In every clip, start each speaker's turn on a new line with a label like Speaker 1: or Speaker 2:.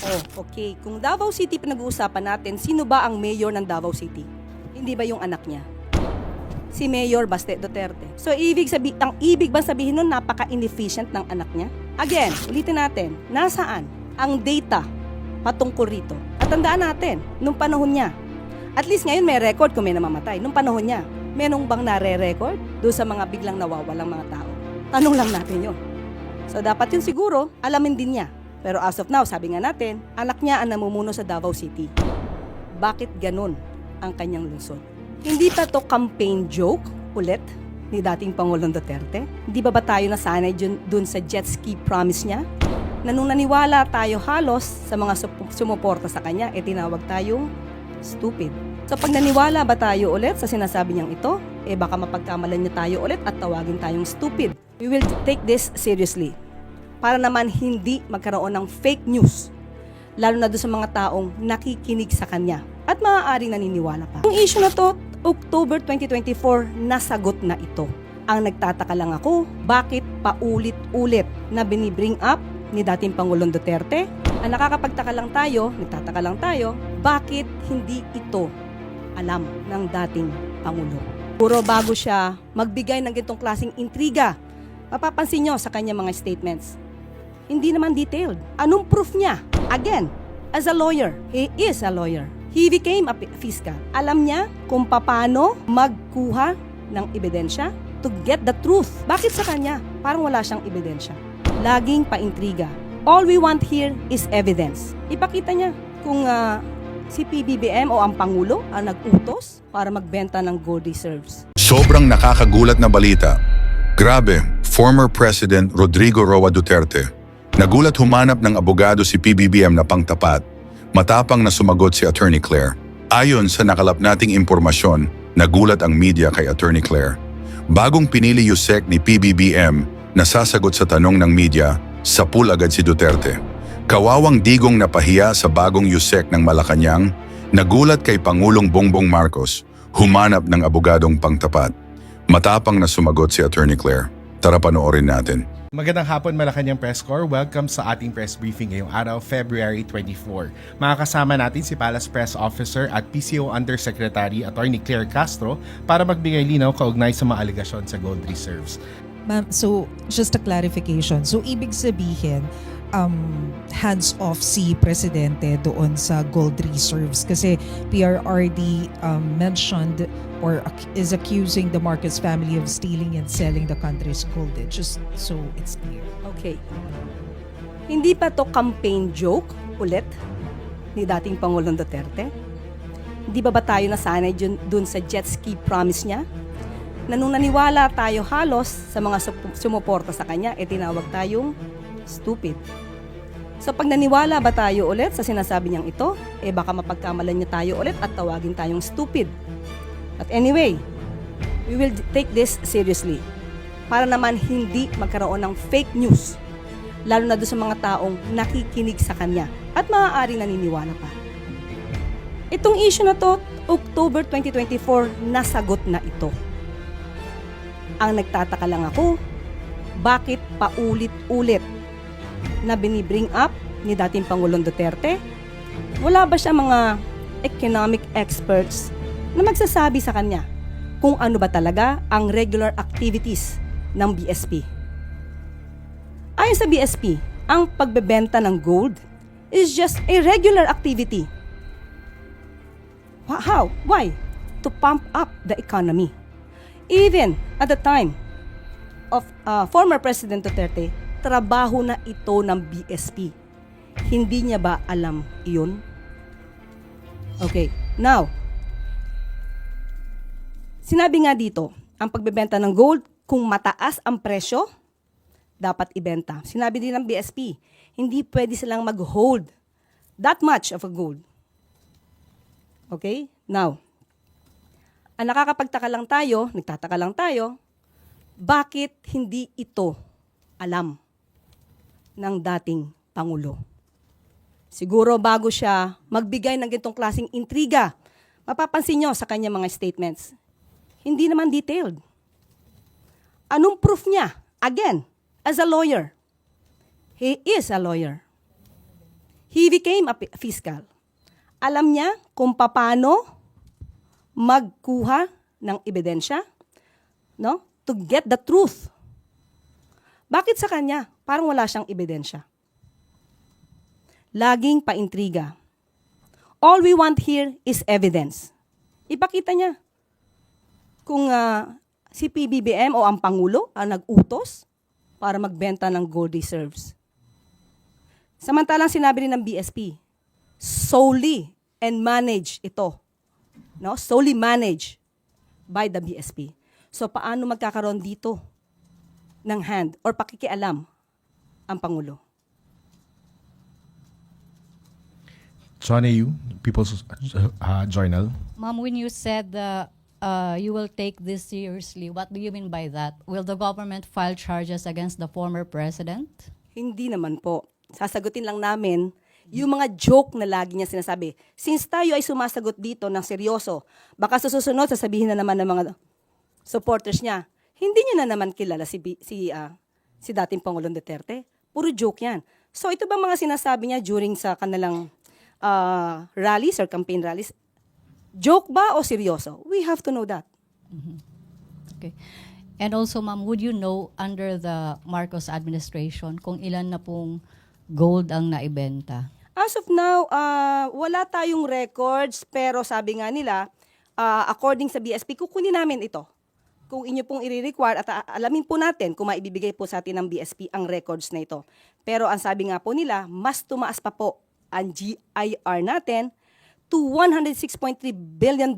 Speaker 1: Oh, okay. Kung Davao City pinag-uusapan natin, sino ba ang mayor ng Davao City? Hindi ba yung anak niya? Si Mayor Baste Duterte. So, ang ibig ba sabihin nun, napaka-inefficient ng anak niya? Again, ulitin natin, nasaan ang data patungkol rito? At tandaan natin, nung panahon niya, at least ngayon may record kung may namamatay. Nung panahon niya, merong bang nare-record doon sa mga biglang nawawalang mga tao? Tanong lang natin yun. So, dapat yun siguro, alamin din niya. Pero as of now, sabi nga natin, anak niya ang namumuno sa Davao City. Bakit ganun ang kanyang lungsod? Hindi pa to campaign joke ulit ni dating Pangulong Duterte? Hindi ba tayo nasanay dun sa jet ski promise niya? Na nung naniwala tayo halos sa mga sumuporta sa kanya, tinawag tayong stupid. So pag naniwala ba tayo ulit sa sinasabi niyang ito, baka mapagkamalan niya tayo ulit at tawagin tayong stupid. We will take this seriously. Para naman hindi magkaroon ng fake news, lalo na doon sa mga taong nakikinig sa kanya at maaaring naniniwala pa. Ang issue na to, October 2024, nasagot na ito. Ang nagtataka lang ako, bakit paulit-ulit na binibring up ni dating Pangulong Duterte? Ang nagtataka lang tayo, bakit hindi ito alam ng dating Pangulo? Puro bago siya magbigay ng ganitong klaseng intriga, mapapansin nyo sa kanya mga statements. Hindi naman detailed. Anong proof niya? Again, as a lawyer, he is a lawyer. He became a fiscal. Alam niya kung paano magkuha ng ebidensya to get the truth. Bakit sa kanya? Parang wala siyang ebidensya. Laging paintriga. All we want here is evidence. Ipakita niya kung si PBBM o ang Pangulo ang nag-utos para magbenta ng gold reserves.
Speaker 2: Sobrang nakakagulat na balita. Grabe, former President Rodrigo Roa Duterte. Nagulat humanap ng abogado si PBBM na pangtapat, matapang na sumagot si Attorney Claire. Ayon sa nakalap nating impormasyon, nagulat ang media kay Attorney Claire. Bagong pinili Yusek ni PBBM na sasagot sa tanong ng media, sapul agad si Duterte. Kawawang digong napahiya sa bagong Yusek ng Malacanang, nagulat kay Pangulong Bongbong Marcos, humanap ng abogadong pangtapat. Matapang na sumagot si Attorney Claire. Tara panoorin natin.
Speaker 3: Magandang hapon Malacanang Press Corps. Welcome sa ating press briefing ngayong araw, February 24. Makakasama natin si Palace Press Officer at PCO Undersecretary Attorney Claire Castro para magbigay linaw kaugnay sa mga alegasyon sa gold reserves.
Speaker 4: Ma'am, so just a clarification. So ibig sabihin, hands off si Presidente doon sa gold reserves kasi PRRD mentioned or is accusing the Marcos family of stealing and selling the country's gold. Just so it's clear.
Speaker 1: Okay. Hindi pa to campaign joke ulit ni dating Pangulong Duterte? Hindi ba tayo nasanay dun sa jet ski promise niya? Na nung naniwala tayo halos sa mga sumuporta sa kanya, tinawag tayong stupid. So pag naniwala ba tayo ulit sa sinasabi niyang ito, baka mapagkamalan niya tayo ulit at tawagin tayong stupid. But anyway, we will take this seriously. Para naman hindi magkaroon ng fake news, lalo na doon sa mga taong nakikinig sa kanya at maaaring naniniwala pa. Itong issue na to, October 2024, nasagot na ito. Ang nagtataka lang ako, bakit paulit-ulit na binibring up ni dating Pangulong Duterte? Wala ba siya mga economic experts na magsasabi sa kanya kung ano ba talaga ang regular activities ng BSP? Ayon sa BSP, ang pagbebenta ng gold is just a regular activity. How? Why? To pump up the economy. Even at the time of former President Duterte, trabaho na ito ng BSP. Hindi niya ba alam iyon? Okay, now, sinabi nga dito, ang pagbebenta ng gold, kung mataas ang presyo, dapat ibenta. Sinabi din ng BSP, hindi pwede silang mag-hold that much of a gold. Okay? Now, ang nagtataka lang tayo, bakit hindi ito alam ng dating Pangulo? Siguro bago siya magbigay ng ganitong klaseng intriga, mapapansin nyo sa kanya mga statements. Hindi naman detailed. Anong proof niya? Again, as a lawyer, he is a lawyer. He became a fiscal. Alam niya kung paano magkuha ng ebidensya, no? To get the truth. Bakit sa kanya? Parang wala siyang ebidensya. Laging paintriga. All we want here is evidence. Ipakita niya kung si PBBM o ang Pangulo ang nag-utos para magbenta ng gold reserves. Samantalang sinabi rin ng BSP, solely and manage ito. No? Solely managed by the BSP. So paano magkakaroon dito ng hand or pakikialam ang Pangulo?
Speaker 3: John A.U., People's Journal.
Speaker 5: Ma'am, when you said you will take this seriously, what do you mean by that? Will the government file charges against the former president?
Speaker 1: Hindi naman po. Sasagutin lang namin yung mga joke na lagi niya sinasabi. Since tayo ay sumasagot dito ng seryoso, baka sa susunod sasabihin na naman ng mga supporters niya, hindi niya na naman kilala si dating Pangulong Duterte. Puro joke yan. So ito ba mga sinasabi niya during sa kanilang rallies or campaign rallies? Joke ba o seryoso? We have to know that.
Speaker 5: Okay. And also, ma'am, would you know under the Marcos administration kung ilan na pong gold ang naibenta?
Speaker 1: As of now, wala tayong records, pero sabi nga nila, according sa BSP, kukunin namin ito. Kung inyo pong i-require at alamin po natin kung maibibigay po sa atin ng BSP ang records na ito. Pero ang sabi nga po nila, mas tumaas pa po ang GIR natin to $106.3 billion.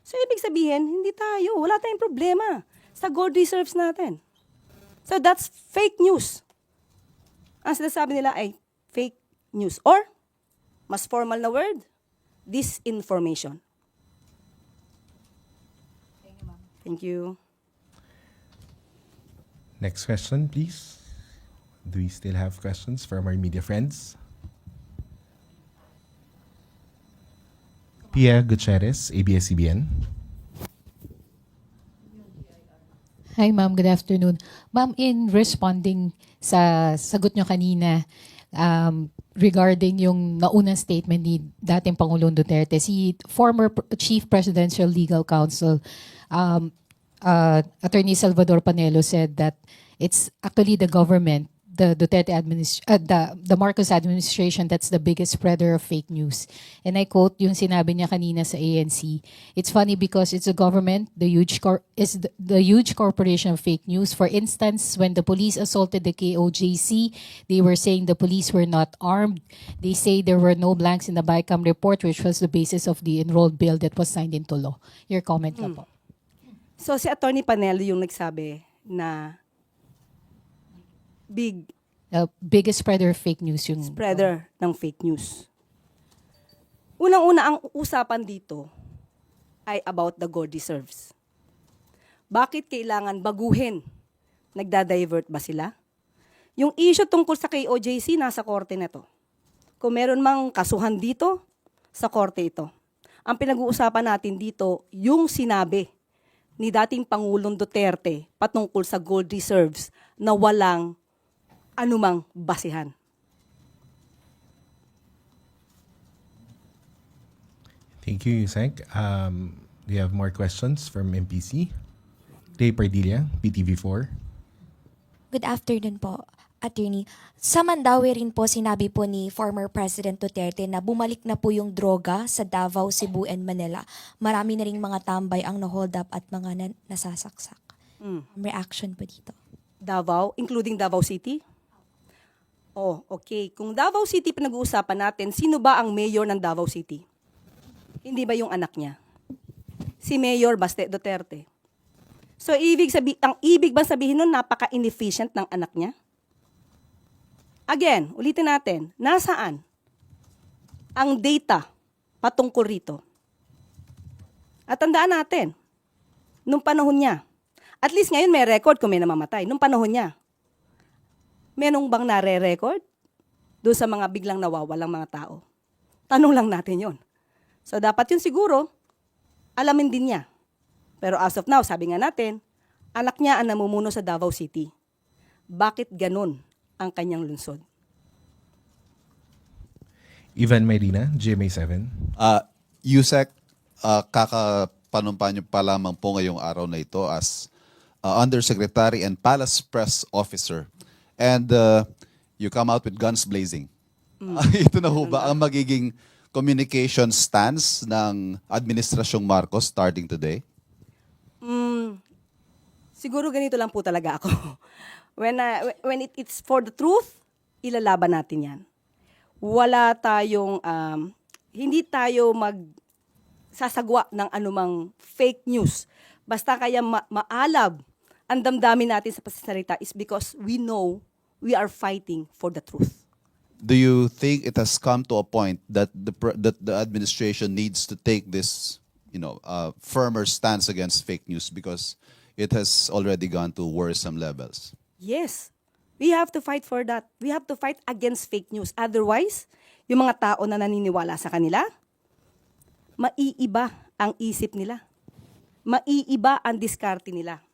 Speaker 1: So ibig sabihin, hindi tayo, wala tayong problema sa gold reserves natin. So that's fake news. Ang sinasabi nila ay fake news or mas formal na word, disinformation. Thank you.
Speaker 3: Next question, please. Do we still have questions from our media friends? Pia Gutierrez, ABS-CBN.
Speaker 6: Hi ma'am, good afternoon. Ma'am, in responding sa sagot nyo kanina regarding yung naunang statement ni dating Pangulong Duterte, si former Chief Presidential Legal Counsel, Attorney Salvador Panelo said that it's actually the government, the Duterte the Marcos administration that's the biggest spreader of fake news. And I quote yung sinabi niya kanina sa ANC. It's funny because it's the government, the huge corporation of fake news. For instance, when the police assaulted the KOJC, they were saying the police were not armed. They say there were no blanks in the BICAM report, which was the basis of the enrolled bill that was signed into law. Your comment ka po.
Speaker 1: So si Attorney Panelo yung nagsabi na
Speaker 6: Biggest spreader of fake news yung
Speaker 1: spreader ng fake news. Unang-una, ang usapan dito ay about the gold reserves. Bakit kailangan baguhin? Nagda-divert ba sila? Yung issue tungkol sa KOJC, nasa korte na to. Kung meron mang kasuhan dito, sa korte ito. Ang pinag-uusapan natin dito, yung sinabi ni dating Pangulong Duterte patungkol sa gold reserves na walang anumang basihan.
Speaker 3: Thank you, Yusek. We have more questions from MPC. Ray Pardilla, PTV4.
Speaker 7: Good afternoon po, Attorney. Sa Mandawi rin po sinabi po ni former President Duterte na bumalik na po yung droga sa Davao, Cebu, and Manila. Marami na ring mga tambay ang na-hold up at mga nasasaksak. Reaction po dito.
Speaker 1: Davao, including Davao City? Oh, okay. Kung Davao City pinag-uusapan natin, sino ba ang mayor ng Davao City? Hindi ba yung anak niya? Si Mayor Baste Duterte. So, ang ibig bang sabihin nun, napaka-inefficient ng anak niya? Again, ulitin natin, nasaan ang data patungkol rito? At tandaan natin, nung panahon niya, at least ngayon may record kung may namamatay, nung panahon niya, menong bang nare-record doon sa mga biglang nawawalang mga tao? Tanong lang natin yon. So, dapat yun siguro, alamin din niya. Pero as of now, sabi nga natin, anak niya ang namumuno sa Davao City. Bakit ganun ang kanyang lungsod?
Speaker 3: Ivan Mayrina, GMA7.
Speaker 8: Yusek, kakapanumpa niyo pa lamang po ngayong araw na ito as Undersecretary and Palace Press Officer. And you come out with guns blazing. Ito na ho ba ang magiging communication stance ng Administrasyong Marcos starting today?
Speaker 1: Siguro ganito lang po talaga ako. When it's for the truth, ilalaban natin yan. Wala tayong, hindi tayo magsasagwa ng anumang fake news. Basta kaya maalab ang damdamin natin sa pagsasalita is because we know we are fighting for the truth.
Speaker 8: Do you think it has come to a point that the administration needs to take this, firmer stance against fake news because it has already gone to worrisome levels?
Speaker 1: Yes. We have to fight for that. We have to fight against fake news. Otherwise, yung mga tao na naniniwala sa kanila, maiiba ang isip nila. Maiiba ang diskarte nila.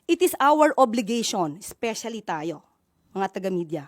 Speaker 1: It is our obligation, especially tayo, mga taga-media.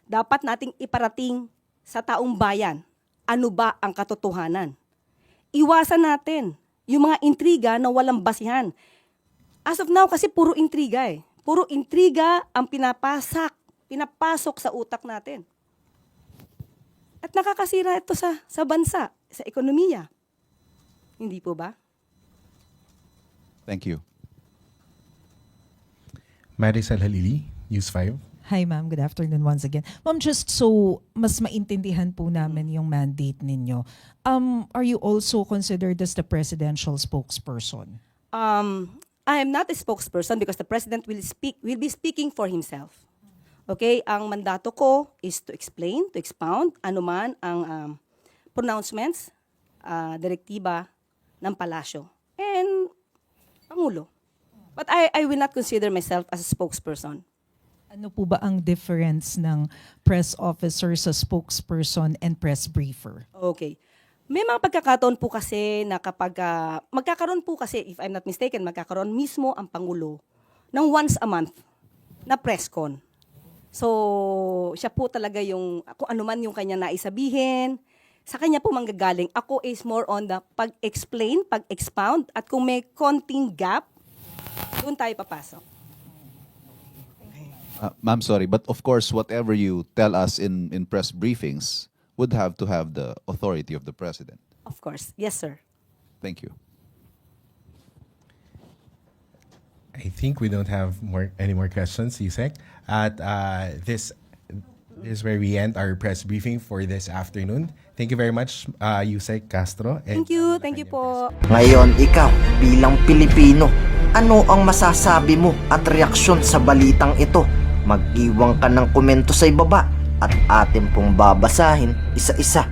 Speaker 1: Dapat nating iparating sa taong bayan, ano ba ang katotohanan. Iwasan natin yung mga intriga na walang basihan. As of now, kasi puro intriga eh. Puro intriga ang pinapasok sa utak natin. At nakakasira ito sa bansa, sa ekonomiya. Hindi po ba?
Speaker 8: Thank you.
Speaker 3: Maricel Halili, News 5.
Speaker 4: Hi ma'am, good afternoon once again. Ma'am, just so mas maintindihan po namin yung mandate ninyo, are you also considered as the presidential spokesperson?
Speaker 1: I am not a spokesperson because the president will be speaking for himself. Okay, ang mandato ko is to explain, to expound anuman ang pronouncements, direktiba ng palasyo and Pangulo. But I will not consider myself as a spokesperson.
Speaker 4: Ano po ba ang difference ng press officer sa spokesperson and press briefer?
Speaker 1: Okay. May mga pagkakataon po kasi na kapag magkakaroon po kasi, if I'm not mistaken, magkakaroon mismo ang Pangulo ng once a month na press con. So, siya po talaga yung, kung ano man yung kanya naisabihin, sa kanya po manggagaling. Ako is more on the pag-explain, pag-expound, at kung may konting gap, doon tayo papasok.
Speaker 8: Ma'am, sorry, but of course, whatever you tell us in press briefings would have to have the authority of the president.
Speaker 1: Of course. Yes, sir.
Speaker 8: Thank you.
Speaker 3: I think we don't have any more questions, Yusek. At this is where we end our press briefing for this afternoon. Thank you very much, Yusek Castro.
Speaker 1: Thank you. Thank you po.
Speaker 9: Ngayon, ikaw bilang Pilipino, ano ang masasabi mo at reaksyon sa balitang ito? Mag-iwan ka ng komento sa ibaba at atin pong babasahin isa-isa.